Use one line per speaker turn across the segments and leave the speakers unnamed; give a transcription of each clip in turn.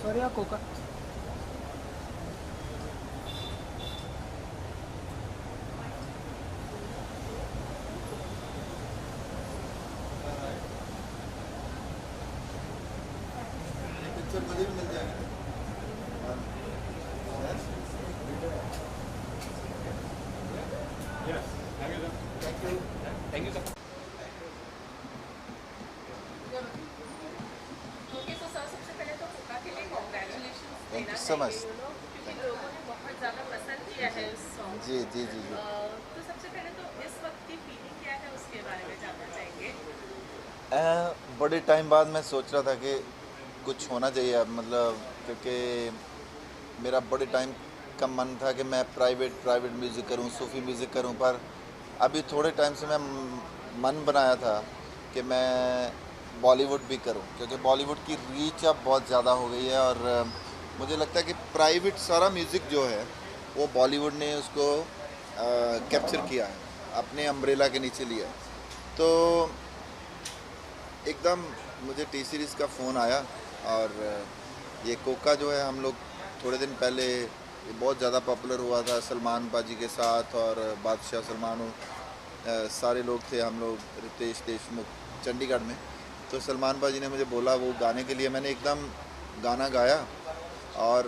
Korea Coca.
Picture मुझे भी मिल जाएगी।
Thank you sir.
Okay so sir सबसे पहले तो कोका के लिए कॉन्ग्रेचुलेशन
Thank
देना
you so much.
चाहिए क्योंकि लोगों ने बहुत ज़्यादा पसंद किया है इस सॉन्ग
जी जी जी जी।
तो सबसे पहले तो इस वक्त की फीलिंग क्या है उसके बारे में जानना चाहेंगे।
बड़े टाइम बाद मैं सोच रहा था कि कुछ होना चाहिए अब, मतलब क्योंकि मेरा बड़े टाइम का मन था कि मैं प्राइवेट म्यूज़िक करूं, सूफ़ी म्यूज़िक करूं, पर अभी थोड़े टाइम से मैं मन बनाया था कि मैं बॉलीवुड भी करूं, क्योंकि बॉलीवुड की रीच अब बहुत ज़्यादा हो गई है। और मुझे लगता है कि प्राइवेट सारा म्यूज़िक जो है वो बॉलीवुड ने उसको कैप्चर किया है, अपने अम्ब्रेला के नीचे लिया है। तो एकदम मुझे टी सीरीज़ का फ़ोन आया, और ये कोका जो है, हम लोग थोड़े दिन पहले ये बहुत ज़्यादा पॉपुलर हुआ था सलमान पाजी के साथ, और बादशाह सलमान सारे लोग थे, हम लोग रितेश देशमुख चंडीगढ़ में। तो सलमान पाजी ने मुझे बोला वो गाने के लिए, मैंने एकदम गाना गाया, और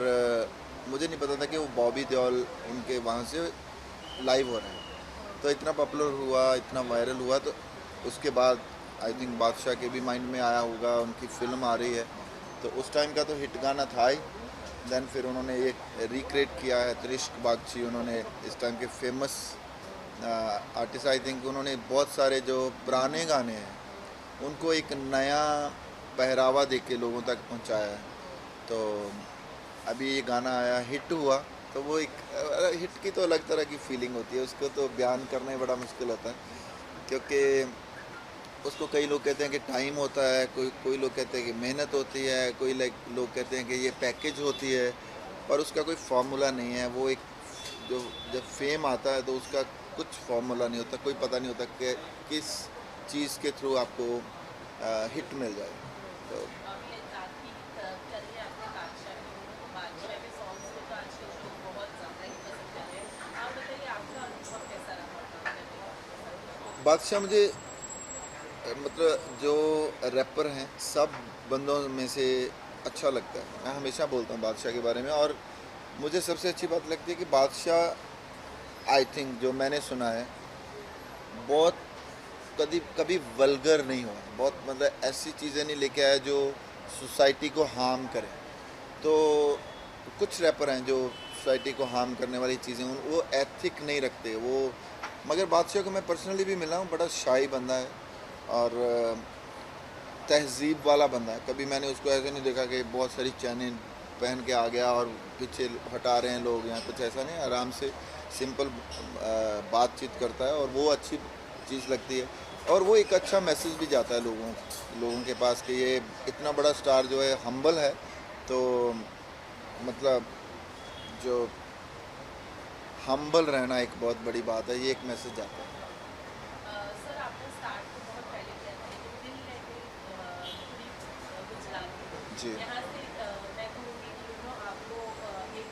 मुझे नहीं पता था कि वो बॉबी देओल उनके वहाँ से लाइव हो रहे हैं। तो इतना पॉपुलर हुआ, इतना वायरल हुआ, तो उसके बाद आई थिंक बादशाह के भी माइंड में आया होगा, उनकी फ़िल्म आ रही है, तो उस टाइम का तो हिट गाना था ही। देन फिर उन्होंने ये रिक्रिएट किया है, तनिष्क बागची, उन्होंने इस टाइम के फेमस आर्टिस्ट, आई थिंक उन्होंने बहुत सारे जो पुराने गाने हैं उनको एक नया पहरावा दे के लोगों तक पहुंचाया है। तो अभी ये गाना आया, हिट हुआ, तो वो एक हिट की तो अलग तरह की फीलिंग होती है, उसको तो बयान करना ही बड़ा मुश्किल होता है, क्योंकि उसको कई लोग कहते हैं कि टाइम होता है, कोई कोई लोग कहते हैं कि मेहनत होती है, कोई लोग कहते हैं कि ये पैकेज होती है, पर उसका कोई फार्मूला नहीं है। वो एक जो जब फेम आता है तो उसका कुछ फार्मूला नहीं होता, कोई पता नहीं होता कि किस चीज़ के थ्रू आपको हिट मिल जाए। तो
अभी आपकी करिए आपने बादशाह की तो बादशाह के सॉन्ग्स को तो आजकल लोग बहुत ज़्यादा ही पसंद कर रहे हैं। आप बताइए आपका अनुभव कैसा रहा काम करने का।
बादशाह मुझे मतलब जो रैपर हैं सब बंदों में से अच्छा लगता है। मैं हमेशा बोलता हूँ बादशाह के बारे में, और मुझे सबसे अच्छी बात लगती है कि बादशाह, आई थिंक जो मैंने सुना है, बहुत कभी कभी वल्गर नहीं हुआ, बहुत मतलब ऐसी चीज़ें नहीं लेके आया जो सोसाइटी को हार्म करे। तो कुछ रैपर हैं जो सोसाइटी को हार्म करने वाली चीज़ें वो एथिक नहीं रखते वो। मगर बादशाह को मैं पर्सनली भी मिला हूँ, बड़ा शाही बंदा है, और तहजीब वाला बंदा है। कभी मैंने उसको ऐसे नहीं देखा कि बहुत सारी चैनें पहन के आ गया और पीछे हटा रहे हैं लोग, या कुछ ऐसा नहीं, आराम से सिंपल बातचीत करता है, और वो अच्छी चीज़ लगती है। और वो एक अच्छा मैसेज भी जाता है लोगों के पास कि ये इतना बड़ा स्टार जो है हम्बल है, तो मतलब जो हम्बल रहना एक बहुत बड़ी बात है, ये एक मैसेज जाता है।
सर आपने स्टार्ट तो बहुत पहले किया था लेकिन दिल लेके पूरी गुजरात में
जी
यहाँ से मैं कहूँगी कि आपको एक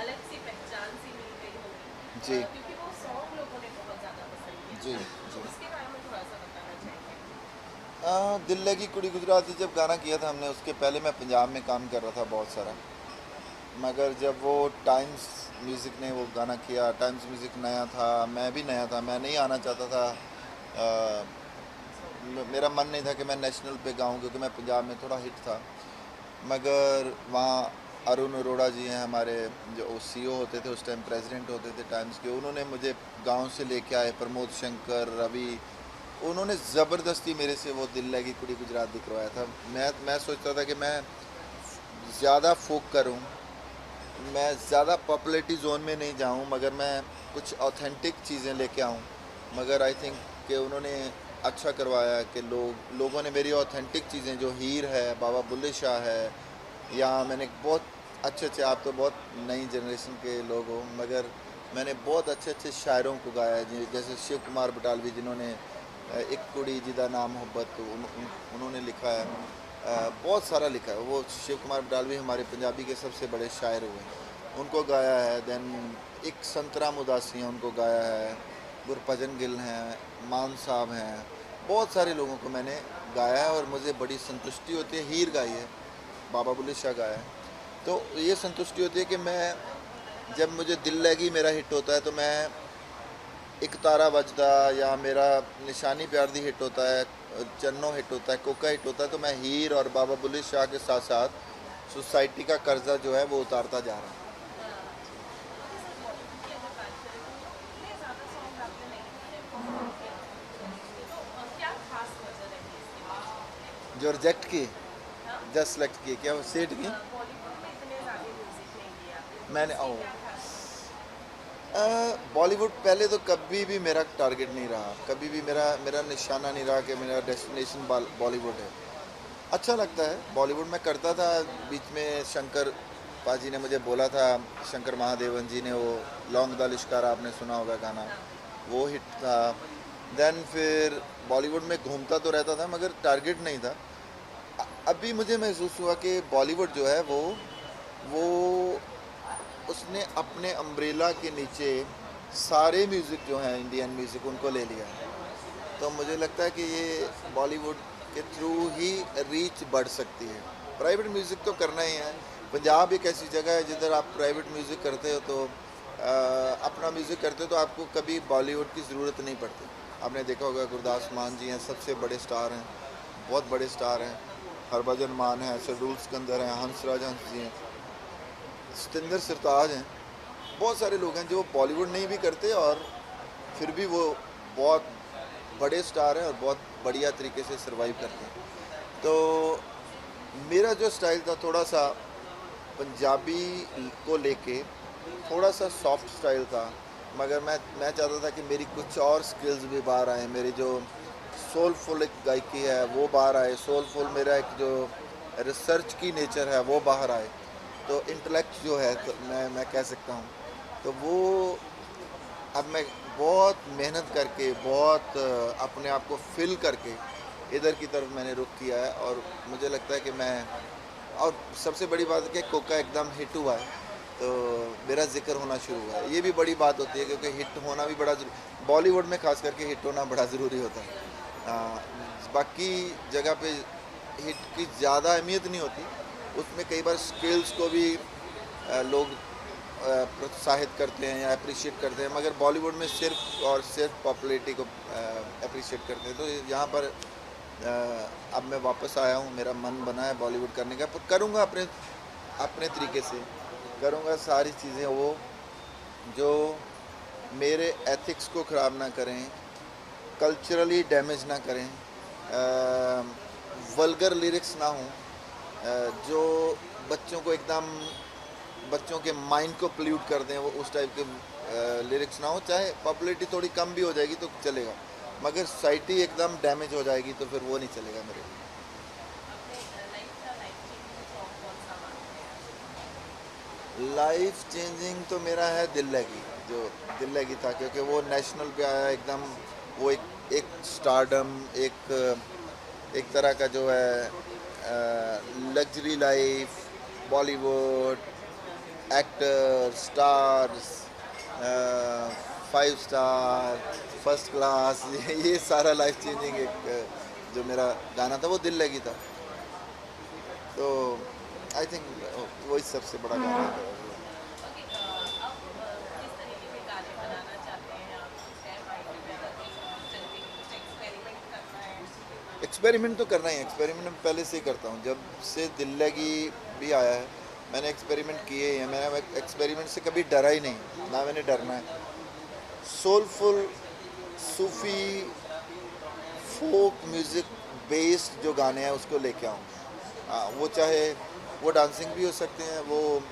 अलग सी पहचान सी मिल गई होगी
जी
क्योंकि वो सॉन्ग लोगों ने बहुत ज़्यादा पसंद किया
जी
था।
जी।
तो उसके बारे में थोड़ा सा बताना चाहेंगे।
दिल लगी कुड़ी गुजराती जब गाना किया था हमने, उसके पहले मैं पंजाब में काम कर रहा था बहुत सारा। मगर जब वो टाइम्स म्यूज़िक ने वो गाना किया, टाइम्स म्यूज़िक नया था, मैं भी नया था, मैं नहीं आना चाहता था। मेरा मन नहीं था कि मैं नेशनल पे गाऊं, क्योंकि मैं पंजाब में थोड़ा हिट था। मगर वहाँ अरुण अरोड़ा जी हैं हमारे, जो सीईओ होते थे उस टाइम, प्रेसिडेंट होते थे टाइम्स के, उन्होंने मुझे गांव से लेके आए, प्रमोद शंकर, रवि, उन्होंने ज़बरदस्ती मेरे से वो दिल लगी कुड़ी गुजरात दिखवाया था। मैं सोचता था कि मैं ज़्यादा फोक करूं, मैं ज़्यादा पॉपुलैरिटी जोन में नहीं जाऊं, मगर मैं कुछ ऑथेंटिक चीज़ें लेके आऊं। मगर आई थिंक कि उन्होंने अच्छा करवाया कि लोगों ने मेरी ऑथेंटिक चीज़ें, जो हीर है, बाबा बुल्ले शाह है, या मैंने बहुत अच्छे अच्छे, आप तो बहुत नई जनरेशन के लोग हो, मगर मैंने बहुत अच्छे अच्छे शायरों को गाया है, जैसे शिव कुमार बटालवी, जिन्होंने एक कुड़ी जिदा नाम मोहब्बत उन्होंने लिखा है। बहुत सारा लिखा है। वो शिव कुमार बटालवी हमारे पंजाबी के सबसे बड़े शायर हुए हैं, उनको गाया है। देन एक संतराम उदासी हैं, उनको गाया है। गुरभजन गिल हैं, मान साहब हैं, बहुत सारे लोगों को मैंने गाया है और मुझे बड़ी संतुष्टि होती है। हीर गाई है, बाबा बुल्ले शाह गाया है। तो ये संतुष्टि होती है कि मैं, जब मुझे दिल लगी मेरा हिट होता है तो मैं, एक तारा बजदा या मेरा निशानी प्यार दी हिट होता है, चन्नो हिट होता है, कोका हिट होता है, तो मैं हीर और बाबा बुल्ले शाह के साथ साथ सोसाइटी का कर्जा जो है वो उतारता जा रहा हूँ। जो रिजेक्ट की, जस्ट सेलेक्ट की, क्या वो सेट की मैंने। ओ, बॉलीवुड पहले तो कभी भी मेरा टारगेट नहीं रहा, कभी भी मेरा मेरा निशाना नहीं रहा कि मेरा डेस्टिनेशन बॉलीवुड है। अच्छा लगता है बॉलीवुड में करता था। बीच में शंकर पाजी ने मुझे बोला था, शंकर महादेवन जी ने, वो लौंग दा लिश्कारा आपने सुना होगा गाना, वो हिट था। देन फिर बॉलीवुड में घूमता तो रहता था मगर टारगेट नहीं था। अभी मुझे महसूस हुआ कि बॉलीवुड जो है वो उसने अपने अम्ब्रेला के नीचे सारे म्यूज़िक जो हैं इंडियन म्यूज़िक उनको ले लिया है। तो मुझे लगता है कि ये बॉलीवुड के थ्रू ही रीच बढ़ सकती है। प्राइवेट म्यूज़िक तो करना ही है। पंजाब एक ऐसी जगह है जिधर आप प्राइवेट म्यूज़िक करते हो तो अपना म्यूज़िक करते हो तो आपको कभी बॉलीवुड की ज़रूरत नहीं पड़ती। आपने देखा होगा गुरदास मान जी हैं, सबसे बड़े स्टार हैं, बहुत बड़े स्टार हैं। हरभजन मान है, सरदूल सिकंदर हैं, हंसराज हंस जी हैं, सतिंदर सरताज हैं। बहुत सारे लोग हैं जो बॉलीवुड नहीं भी करते और फिर भी वो बहुत बड़े स्टार हैं और बहुत बढ़िया तरीके से सर्वाइव करते हैं। तो मेरा जो स्टाइल था थोड़ा सा पंजाबी को लेके थोड़ा सा सॉफ्ट स्टाइल था, मगर मैं चाहता था कि मेरी कुछ और स्किल्स भी बाहर आए। मेरी जो सोलफुल एक गायकी है वो बाहर आए, सोलफुल मेरा एक जो रिसर्च की नेचर है वो बाहर आए। तो इंटेलेक्ट जो है तो मैं कह सकता हूँ, तो वो अब मैं बहुत मेहनत करके, बहुत अपने आप को फिल करके इधर की तरफ मैंने रुख किया है। और मुझे लगता है कि मैं, और सबसे बड़ी बात है कि कोका एकदम हिट हुआ है तो मेरा जिक्र होना शुरू हुआ है। ये भी बड़ी बात होती है क्योंकि हिट होना भी बड़ा बॉलीवुड में खास करके हिट होना बड़ा ज़रूरी होता है। बाकी जगह पे हिट की ज़्यादा अहमियत नहीं होती, उसमें कई बार स्किल्स को भी लोग प्रोत्साहित करते हैं या अप्रिशिएट करते हैं, मगर बॉलीवुड में सिर्फ और सिर्फ पॉपुलैरिटी को अप्रिशिएट करते हैं। तो यहाँ पर अब मैं वापस आया हूँ, मेरा मन बना है बॉलीवुड करने का, पर करूँगा अपने अपने तरीके से करूँगा। सारी चीज़ें वो जो मेरे एथिक्स को ख़राब ना करें, कल्चरली डैमेज ना करें, वल्गर लिरिक्स ना हों, जो बच्चों को एकदम, बच्चों के माइंड को पोल्यूट कर दें, वो उस टाइप के लिरिक्स ना हो। चाहे पॉपुलैरिटी थोड़ी कम भी हो जाएगी तो चलेगा, मगर सोसाइटी एकदम डैमेज हो जाएगी तो फिर वो नहीं चलेगा मेरे लिए। लाइफ चेंजिंग तो मेरा है दिल लगी, जो दिल लगी था, क्योंकि वो नेशनल पे आया एकदम। वो एक स्टारडम, एक तरह का जो है luxury life, Bollywood actor, stars, 5 star, first class, ये सारा लाइफ चेंजिंग एक जो मेरा गाना था वो दिल लगी था। तो आई थिंक वही सबसे बड़ा गाना था। एक्सपेरिमेंट तो करना ही है, एक्सपेरिमेंट मैं पहले से ही करता हूँ। जब से दिल लगी भी आया है मैंने एक्सपेरिमेंट किए ही हैं। मैंने एक्सपेरिमेंट से कभी डरा ही नहीं, ना मैंने डरना है। सोलफुल, सूफ़ी, फोक म्यूज़िक बेस्ड जो गाने हैं उसको लेके आऊँ। वो चाहे वो डांसिंग भी हो सकते हैं, वो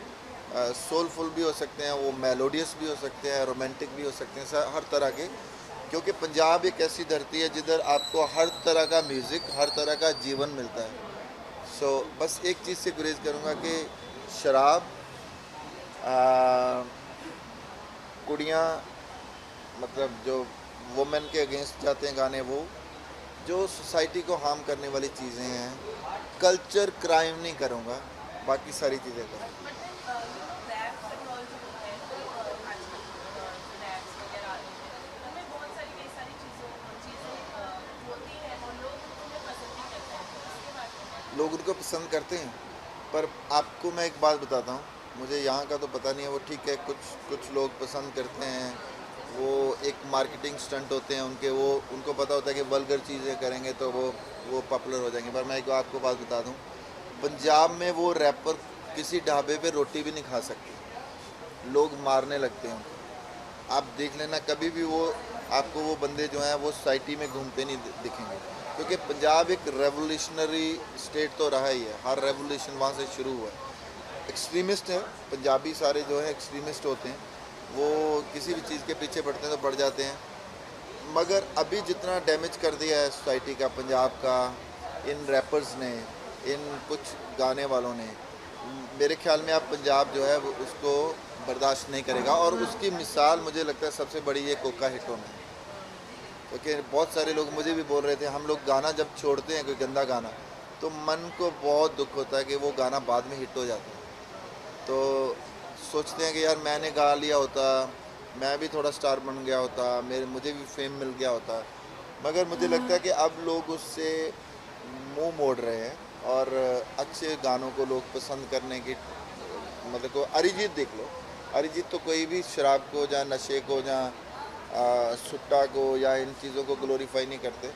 सोलफुल भी हो सकते हैं, वो मेलोडियस भी हो सकते हैं, रोमांटिक भी हो सकते हैं, हर तरह के। क्योंकि पंजाब एक ऐसी धरती है जिधर आपको हर तरह का म्यूज़िक, हर तरह का जीवन मिलता है। सो बस एक चीज़ से गुरेज करूँगा कि शराब, कुड़ियाँ, मतलब जो वुमेन के अगेंस्ट जाते हैं गाने, वो जो सोसाइटी को हार्म करने वाली चीज़ें हैं कल्चर क्राइम नहीं करूँगा, बाकी सारी चीज़ें करूँगा।
बट रैप एंड ऑल जो होता है तो आजकल रैप्स वगैरह आते हैं उनमें बहुत सारी कई सारी चीज़ें होती हैं और लोग उन्हें पसंद भी करते हैं, तो इसके बारे में क्या?
लोग उनको पसंद करते हैं, पर आपको मैं एक बात बताता हूँ, मुझे यहाँ का तो पता नहीं है, वो ठीक है, कुछ कुछ लोग पसंद करते हैं, वो एक मार्केटिंग स्टंट होते हैं उनके, वो उनको पता होता है कि वल्गर चीज़ें करेंगे तो वो पॉपुलर हो जाएंगे। पर मैं एक आपको बात बता दूँ, पंजाब में वो रैपर किसी ढाबे पे रोटी भी नहीं खा सकते, लोग मारने लगते हैं उनको। आप देख लेना कभी भी वो, आपको वो बंदे जो हैं वो सोसाइटी में घूमते नहीं दिखेंगे, क्योंकि पंजाब एक रेवोल्यूशनरी स्टेट तो रहा ही है, हर रेवोल्यूशन वहाँ से शुरू हुआ है। एक्सट्रीमिस्ट हैं पंजाबी, सारे जो हैं एक्सट्रीमिस्ट होते हैं, वो किसी भी चीज़ के पीछे पड़ते हैं तो पड़ जाते हैं। मगर अभी जितना डैमेज कर दिया है सोसाइटी का पंजाब का इन रैपर्स ने, इन कुछ गाने वालों ने, मेरे ख्याल में अब पंजाब जो है वो उसको बर्दाश्त नहीं करेगा। और उसकी मिसाल मुझे लगता है सबसे बड़ी ये कोका हिट होना है, क्योंकि बहुत सारे लोग मुझे भी बोल रहे थे, हम लोग गाना जब छोड़ते हैं कोई गंदा गाना तो मन को बहुत दुख होता है कि वो गाना बाद में हिट हो जाता है, तो सोचते हैं कि यार मैंने गा लिया होता, मैं भी थोड़ा स्टार बन गया होता, मुझे भी फेम मिल गया होता। मगर मुझे लगता है कि अब लोग उससे मुंह मोड़ रहे हैं और अच्छे गानों को लोग पसंद करने की, मतलब को अरिजीत देख लो, अरिजीत तो कोई भी शराब को या नशे को या सुट्टा को या इन चीज़ों को ग्लोरीफाई नहीं करते,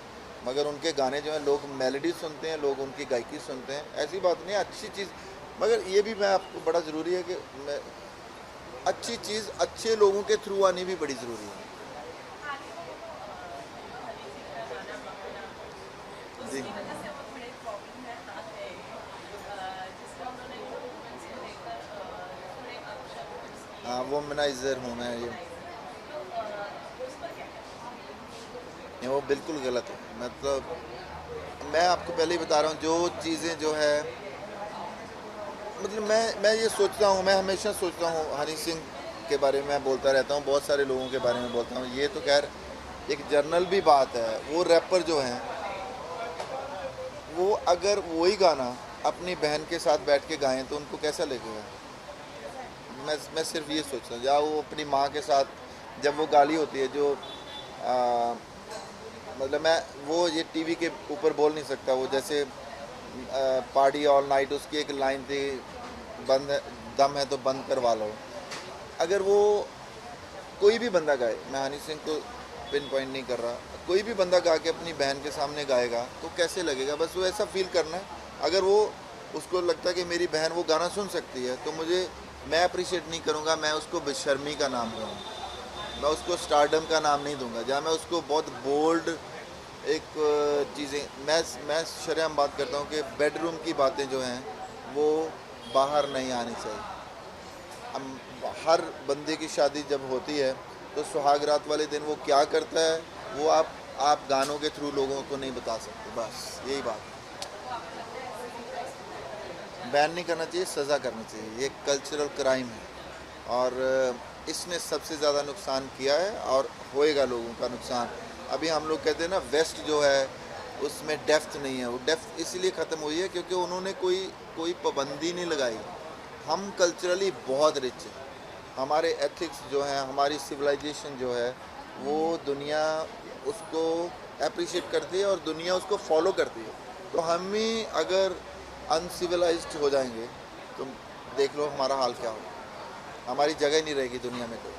मगर उनके गाने जो हैं लोग मेलोडी सुनते हैं, लोग उनकी गायकी सुनते हैं। ऐसी बात नहीं, अच्छी चीज़, मगर ये भी मैं आपको बड़ा ज़रूरी है कि मैं अच्छी चीज़ अच्छे लोगों के थ्रू आनी भी बड़ी ज़रूरी है। जी
उसकी वजह से वो थोड़े प्रॉब्लम में आते हैं जिसमें उन्होंने वुमेन्स को लेकर थोड़े अपशब्द यूज़ किए,
हाँ, वोमनाइजर हूँ मैं, ये
तो उस पर क्या कहते हैं?
वो बिल्कुल गलत है। मतलब मैं आपको पहले ही बता रहा हूँ, जो चीज़ें जो है, मतलब मैं ये सोचता हूँ, मैं हमेशा सोचता हूँ, हनी सिंह के बारे में मैं बोलता रहता हूँ, बहुत सारे लोगों के बारे में बोलता हूँ, ये तो खैर एक जर्नल भी बात है। वो रैपर जो हैं, वो अगर वही गाना अपनी बहन के साथ बैठ के गाएं तो उनको कैसा लगेगा? मैं सिर्फ ये सोचता हूँ, या वो अपनी माँ के साथ जब वो गाली होती है, जो मतलब मैं वो ये टीवी के ऊपर बोल नहीं सकता, वो जैसे पार्टी ऑल नाइट, उसकी एक लाइन थी, बंद है दम है तो बंद करवा लो। अगर वो कोई भी बंदा गाए, मैं हनी सिंह को पिन पॉइंट नहीं कर रहा, कोई भी बंदा गा के अपनी बहन के सामने गाएगा तो कैसे लगेगा? बस वो ऐसा फील करना है। अगर वो उसको लगता है कि मेरी बहन वो गाना सुन सकती है तो मैं अप्रिशिएट नहीं करूँगा, मैं उसको बेशर्मी का नाम दूँगा, मैं उसको स्टारडम का नाम नहीं दूंगा, जहाँ मैं उसको बहुत बोल्ड एक चीज़ें, मैं शर्म बात करता हूँ कि बेडरूम की बातें जो हैं वो बाहर नहीं आनी चाहिए। हम हर बंदे की शादी जब होती है तो सुहाग रात वाले दिन वो क्या करता है वो आप गानों के थ्रू लोगों को नहीं बता सकते, बस यही बात है। बैन नहीं करना चाहिए, सज़ा करना चाहिए, ये कल्चरल क्राइम है और इसने सबसे ज़्यादा नुकसान किया है और होएगा लोगों का नुकसान। अभी हम लोग कहते हैं ना, वेस्ट जो है उसमें डेप्थ नहीं है, वो डेप्थ इसलिए ख़त्म हुई है क्योंकि उन्होंने कोई पाबंदी नहीं लगाई। हम कल्चरली बहुत रिच हैं, हमारे एथिक्स जो हैं, हमारी सिविलाइजेशन जो है वो दुनिया उसको अप्रिशिएट करती है और दुनिया उसको फॉलो करती है। तो हम ही अगर अनसिविलाइज्ड हो जाएंगे तो देख लो हमारा हाल क्या होगा, हमारी जगह ही नहीं रहेगी दुनिया में कोई।